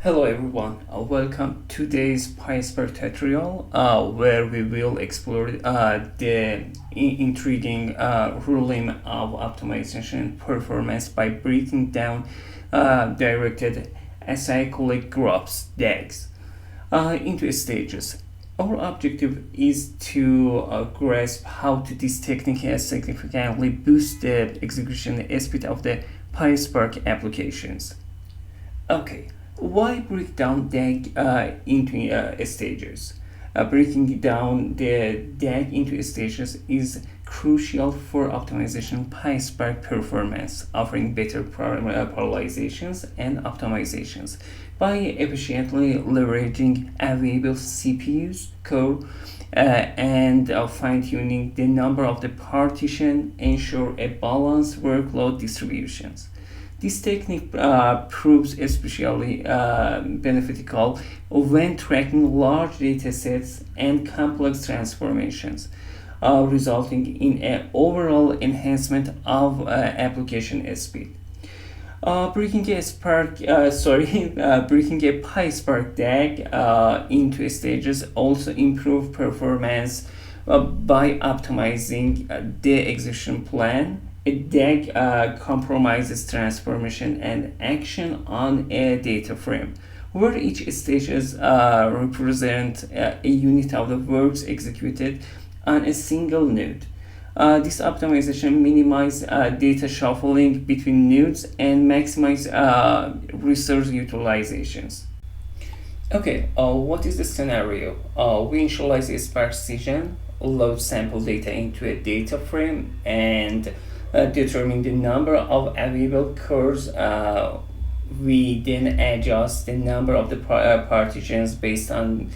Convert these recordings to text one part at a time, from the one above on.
Hello everyone, welcome to today's PySpark tutorial where we will explore the intriguing ruling of optimization performance by breaking down directed acyclic graphs DAGs into stages. Our objective is to grasp how this technique has significantly boost the execution speed of the PySpark applications. Okay, why break down DAG into stages? Breaking down the DAG into stages is crucial for optimization PySpark performance, offering better parallelizations and optimizations by efficiently leveraging available CPUs, core, and fine-tuning the number of the partition, ensure a balanced workload distributions. This technique proves especially beneficial when tracking large datasets and complex transformations, resulting in an overall enhancement of application speed. Breaking a PySpark DAG into stages also improve performance by optimizing the execution plan. A DAG compromises transformation and action on a data frame, where each stage represents a unit of the works executed on a single node. This optimization minimizes data shuffling between nodes and maximizes resource utilizations. Okay, what is the scenario? We initialize a sparse decision, load sample data into a data frame, and determine the number of available cores. We then adjust the number of the partitions based on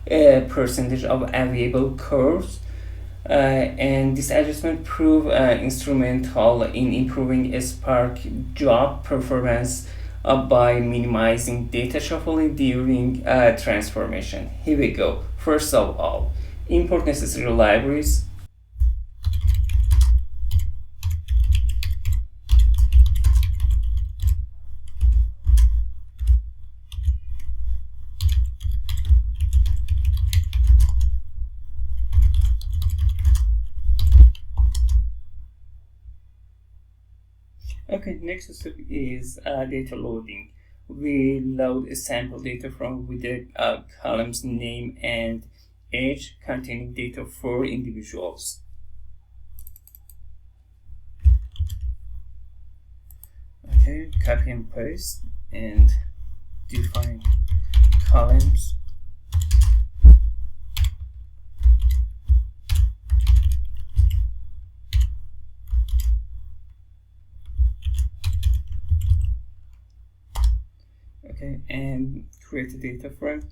a percentage of available cores. And this adjustment proved instrumental in improving Spark job performance by minimizing data shuffling during transformation. Here we go. First of all, import necessary libraries. Okay, next step is data loading. We load a sample data from with the columns name and age containing data for individuals. Okay, copy and paste and define columns. Okay, and create a data frame.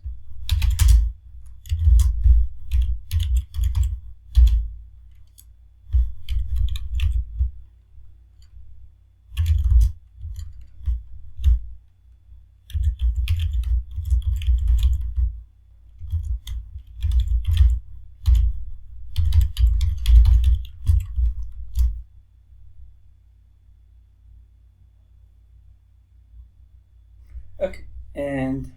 Okay, and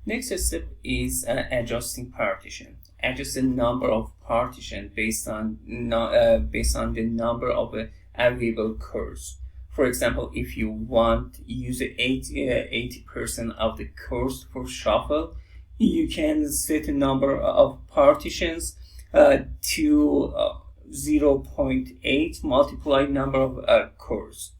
next step is adjusting partition. Adjust the number of partition based on the number of available cores. For example, if you want use 80% of the cores for shuffle, you can set a number of partitions to 0.8 multiply number of cores.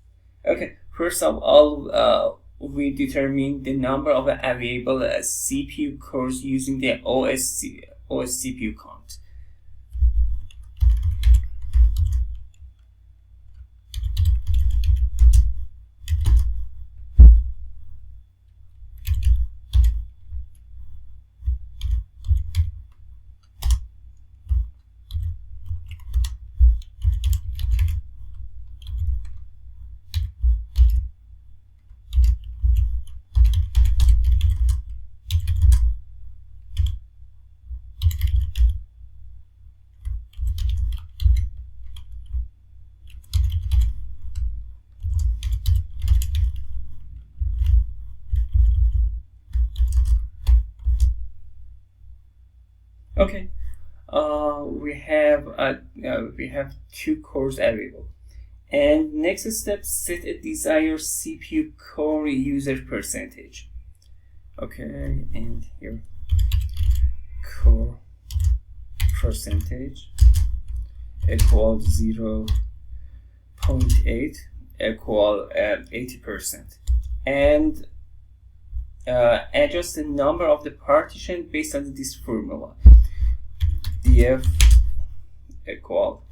Okay, first of all, we determine the number of available CPU cores using the OS CPU count. Okay, we have two cores available, and next step, set a desired CPU core user percentage. Okay, and here core percentage equals 0.8 equal 80%, and adjust the number of the partition based on this formula. df equal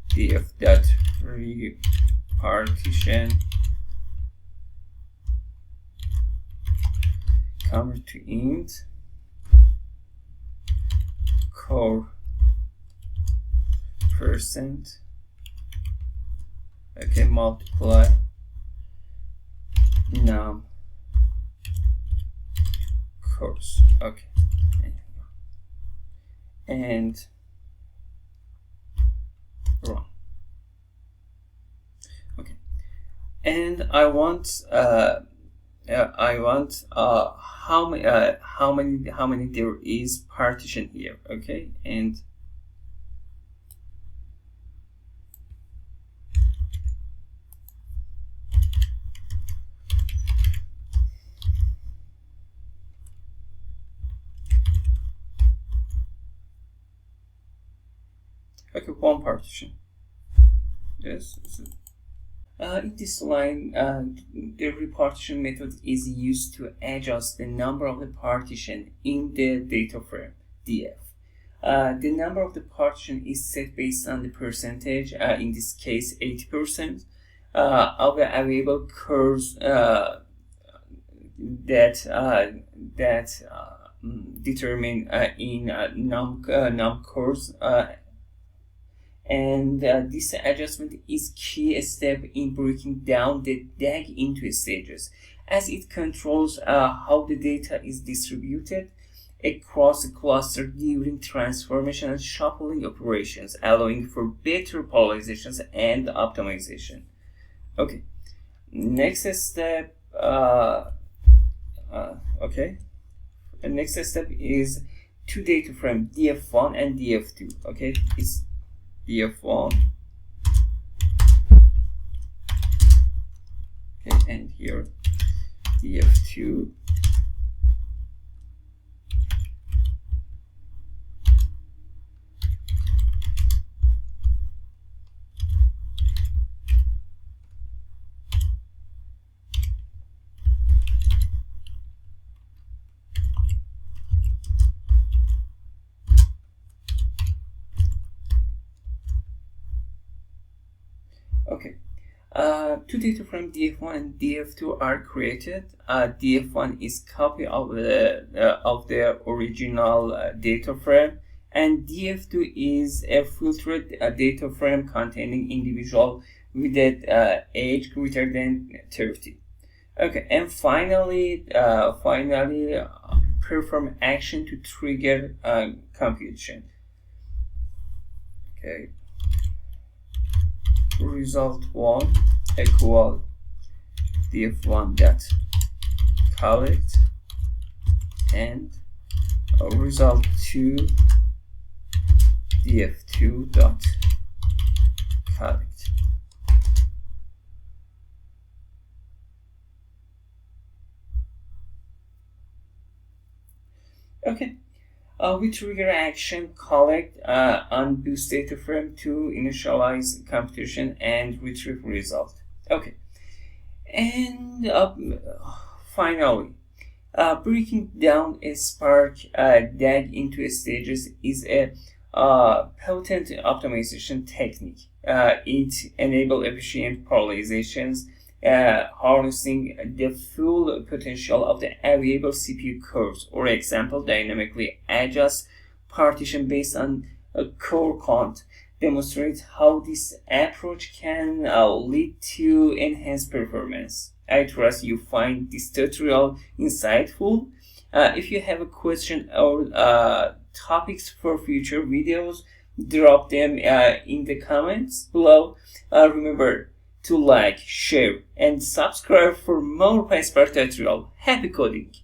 df dot repartition convert to int core percent, okay, multiply num cores, okay, and run. Okay, and I want how many there is partition here, okay, and okay, one partition. Yes. In this line, the repartition method is used to adjust the number of the partition in the data frame df. The number of the partition is set based on the percentage, in this case 80%, of the available cores that determine in num cores. And this adjustment is key step in breaking down the DAG into stages, as it controls how the data is distributed across the cluster during transformation and shuffling operations, allowing for better parallelizations and optimization. Okay, next step. Okay, the next step is two data frame df1 and df2. Okay, it's df1, okay, and here df2, okay. Two data frame df1 and df2 are created. Df1 is copy of the original data frame, and df2 is a filtered data frame containing individual with that age greater than 30. Okay, and finally perform action to trigger computation. Okay, result 1 equal df1 dot collect, and result 2 df2 dot collect. Okay, we trigger action collect on boost data frame to initialize computation and retrieve result. Okay, and finally, breaking down a Spark DAG into stages is a potent optimization technique. It enables efficient parallelizations, harnessing the full potential of the available CPU cores. For example, dynamically adjust partition based on a core count. Demonstrates how this approach can lead to enhanced performance. I trust you find this tutorial insightful. If you have a question or topics for future videos, drop them in the comments below. Remember to like, share, and subscribe for more PySpark tutorial. Happy coding!